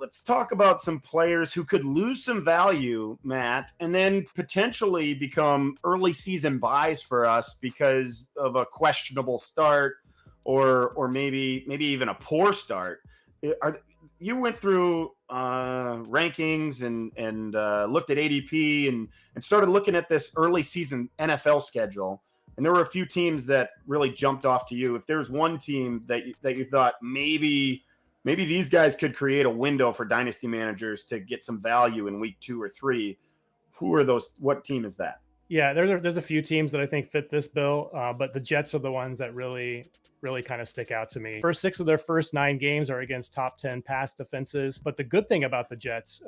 let's talk about some players who could lose some value, Matt, and then potentially become early season buys for us because of a questionable start or maybe even a poor start. You went through rankings and looked at ADP and started looking at this early season NFL schedule. And there were a few teams that really jumped off to you. If there's one team that you thought maybe these guys could create a window for dynasty managers to get some value in week 2 or 3, who are those? What team is that? Yeah, there's a few teams that I think fit this bill, but the Jets are the ones that really kind of stick out to me. First 6 of their first 9 games are against top 10 pass defenses. But the good thing about the Jets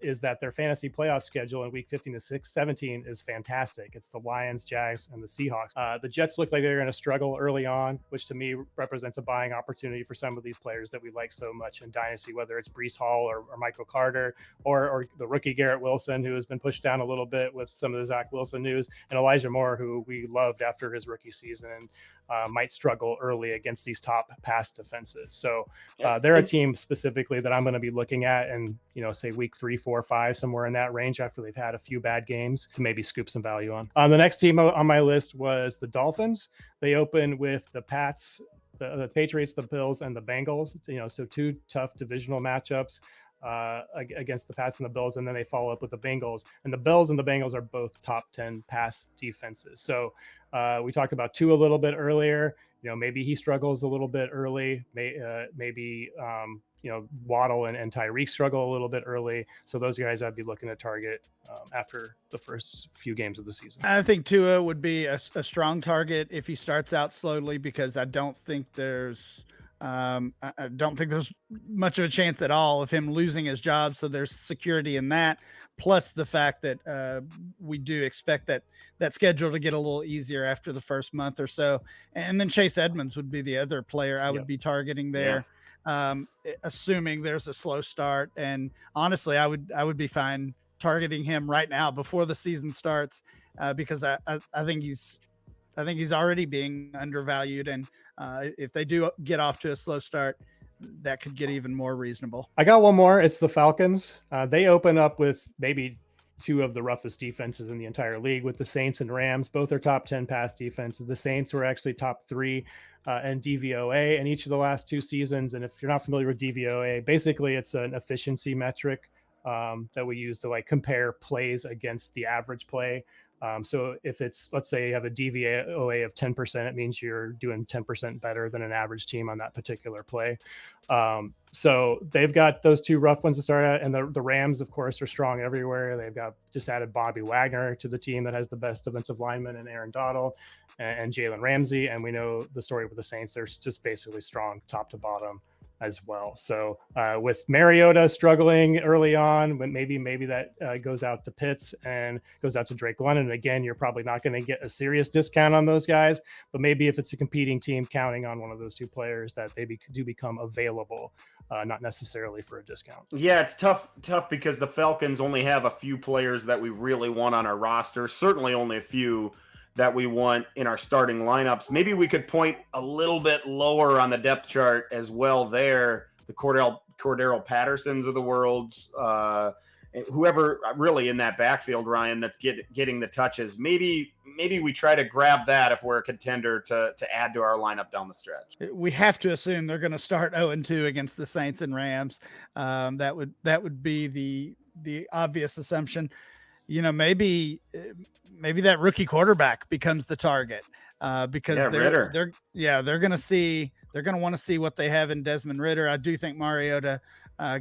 is that their fantasy playoff schedule in week 15 to 17 is fantastic. It's the Lions, Jags, and the Seahawks. The Jets look like they're going to struggle early on, which to me represents a buying opportunity for some of these players that we like so much in Dynasty, whether it's Breece Hall or Michael Carter or the rookie Garrett Wilson, who has been pushed down a little bit with some of the Zach Wilson news, and Elijah Moore, who we loved after his rookie season, might struggle early against these top pass defenses. So they're a team specifically that I'm going to be looking at and, say week 3, 4, 5, somewhere in that range after they've had a few bad games to maybe scoop some value on. The next team on my list was the Dolphins. They open with the Pats, the Patriots, the Bills, and the Bengals, so 2 tough divisional matchups against the Pats and the Bills, and then they follow up with the Bengals. And the Bills and the Bengals are both top 10 pass defenses. So we talked about Tua a little bit earlier. Maybe he struggles a little bit early. Maybe Waddle and Tyreek struggle a little bit early. So those guys I'd be looking to target after the first few games of the season. I think Tua would be a strong target if he starts out slowly, because I don't think there's much of a chance at all of him losing his job. So there's security in that. Plus the fact that we do expect that schedule to get a little easier after the first month or so. And then Chase Edmonds would be the other player I would be targeting there. Assuming there's a slow start. And honestly, I would be fine targeting him right now before the season starts, because I think he's already being undervalued. And if they do get off to a slow start, that could get even more reasonable. I got one more. It's the Falcons. They open up with maybe 2 of the roughest defenses in the entire league with the Saints and Rams. Both are top 10 pass defenses. The Saints were actually top 3 in DVOA in each of the last 2 seasons. And if you're not familiar with DVOA, basically it's an efficiency metric that we use to compare plays against the average play. So if it's, let's say you have a DVOA of 10%, it means you're doing 10% better than an average team on that particular play. So they've got those 2 rough ones to start at. And the Rams, of course, are strong everywhere. They've got just added Bobby Wagner to the team that has the best defensive lineman and Aaron Donald and Jalen Ramsey. And we know the story with the Saints. They're just basically strong top to bottom as well. So with Mariota struggling early on, but maybe that goes out to Pitts and goes out to Drake London. Again, you're probably not going to get a serious discount on those guys, but maybe if it's a competing team counting on one of those 2 players, that they do become available, not necessarily for a discount. Yeah, it's tough because the Falcons only have a few players that we really want on our roster. Certainly only a few that we want in our starting lineups. Maybe we could point a little bit lower on the depth chart as well there. The Cordero Pattersons of the world, whoever really in that backfield, Ryan, that's getting the touches. Maybe we try to grab that if we're a contender to add to our lineup down the stretch. We have to assume they're going to start 0-2 against the Saints and Rams. That would be the obvious assumption. Maybe that rookie quarterback becomes the target because they're going to want to see what they have in Desmond Ridder. I do think Mariota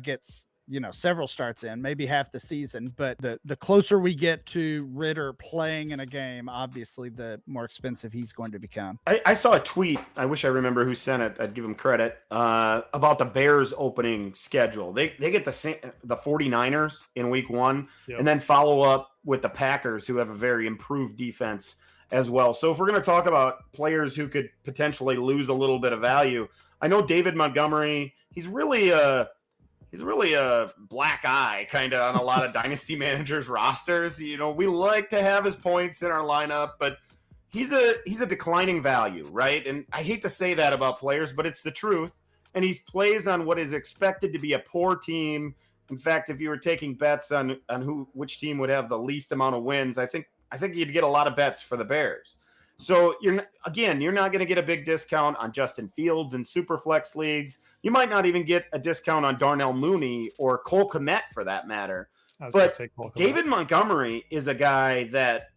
gets several starts in, maybe half the season, but the closer we get to Ridder playing in a game, obviously the more expensive he's going to become. I saw a tweet, I wish I remember who sent it, I'd give him credit, about the Bears opening schedule. They get the 49ers in week 1, and then follow up with the Packers, who have a very improved defense as well. So if we're going to talk about players who could potentially lose a little bit of value, I know David Montgomery, he's really a black eye kind of on a lot of dynasty managers rosters. We like to have his points in our lineup, but he's a declining value, right? And I hate to say that about players, but it's the truth. and he plays on what is expected to be a poor team. In fact, if you were taking bets on which team would have the least amount of wins, I think you'd get a lot of bets for the Bears. So you're not going to get a big discount on Justin Fields in Superflex leagues. You might not even get a discount on Darnell Mooney or Cole Kmet for that matter. But David Montgomery is a guy that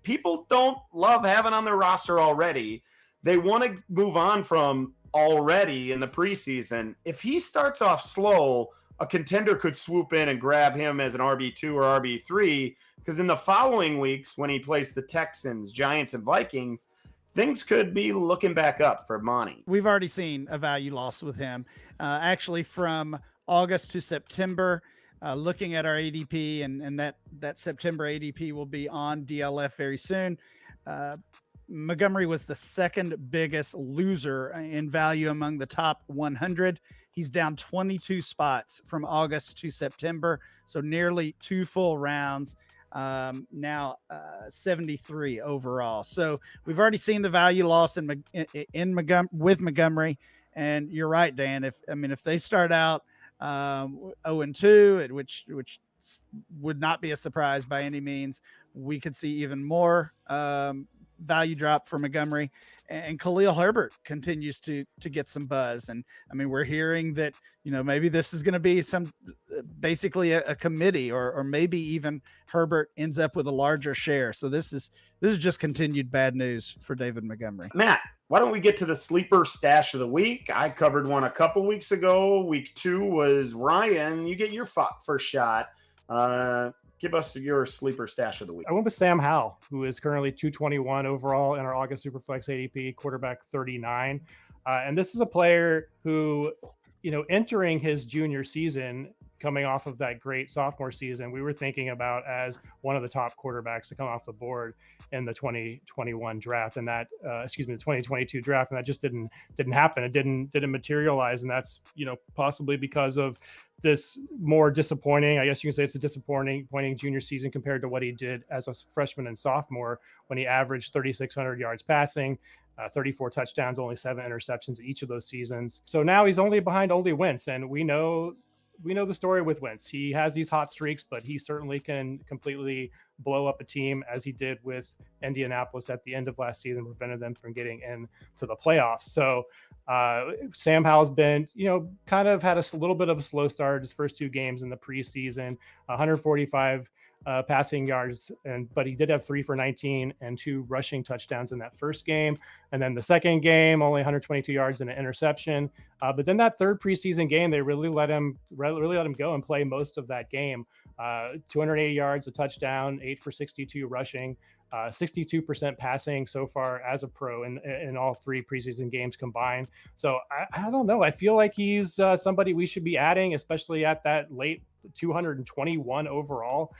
people don't love having on their roster already. They want to move on from already in the preseason. If he starts off slow, a contender could swoop in and grab him as an RB2 or RB3, because in the following weeks, when he plays the Texans, Giants, and Vikings, things could be looking back up for Monty. We've already seen a value loss with him. Actually, from August to September, looking at our ADP, and that September ADP will be on DLF very soon. Montgomery was the second biggest loser in value among the top 100. He's down 22 spots from August to September, so nearly 2 full rounds. Now 73 overall. So we've already seen the value loss with Montgomery. And you're right, Dan. If they start out 0-2, which would not be a surprise by any means, we could see even more value drop for Montgomery. And Khalil Herbert continues to get some buzz. And we're hearing that, maybe this is going to be basically a committee, or maybe even Herbert ends up with a larger share. So this is just continued bad news for David Montgomery. Matt, why don't we get to the sleeper stash of the week? I covered one a couple weeks ago. Week 2 was Ryan. You get your first shot. Give us your sleeper stash of the week. I went with Sam Howell, who is currently 221 overall in our August Superflex ADP, quarterback 39. And this is a player who, entering his junior season, coming off of that great sophomore season, we were thinking about as one of the top quarterbacks to come off the board in the 2021 draft, and that, the 2022 draft, and that just didn't happen. It didn't materialize, and that's possibly because of this more disappointing, I guess you can say it's a disappointing junior season compared to what he did as a freshman and sophomore, when he averaged 3,600 yards passing, 34 touchdowns, only 7 interceptions each of those seasons. So now he's only behind Wentz, and we know the story with Wentz. He has these hot streaks, but he certainly can completely blow up a team, as he did with Indianapolis at the end of last season, prevented them from getting into the playoffs. So Sam Howell's been, kind of had a little bit of a slow start his first 2 games in the preseason, 145 passing yards, but he did have 3 for 19 and 2 rushing touchdowns in that first game. And then the second game, only 122 yards and an interception. But then that third preseason game, they really let him go and play most of that game. 280 yards, a touchdown, 8 for 62 rushing, 62% passing so far as a pro in all 3 preseason games combined. So I don't know. I feel like he's somebody we should be adding, especially at that late 221 overall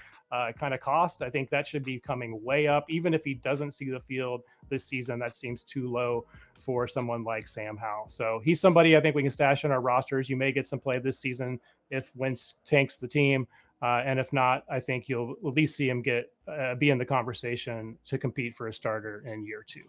kind of cost. I think that should be coming way up. Even if he doesn't see the field this season, that seems too low for someone like Sam Howell. So he's somebody I think we can stash on our rosters. You may get some play this season if Wentz tanks the team. And if not, I think you'll at least see him be in the conversation to compete for a starter in year 2.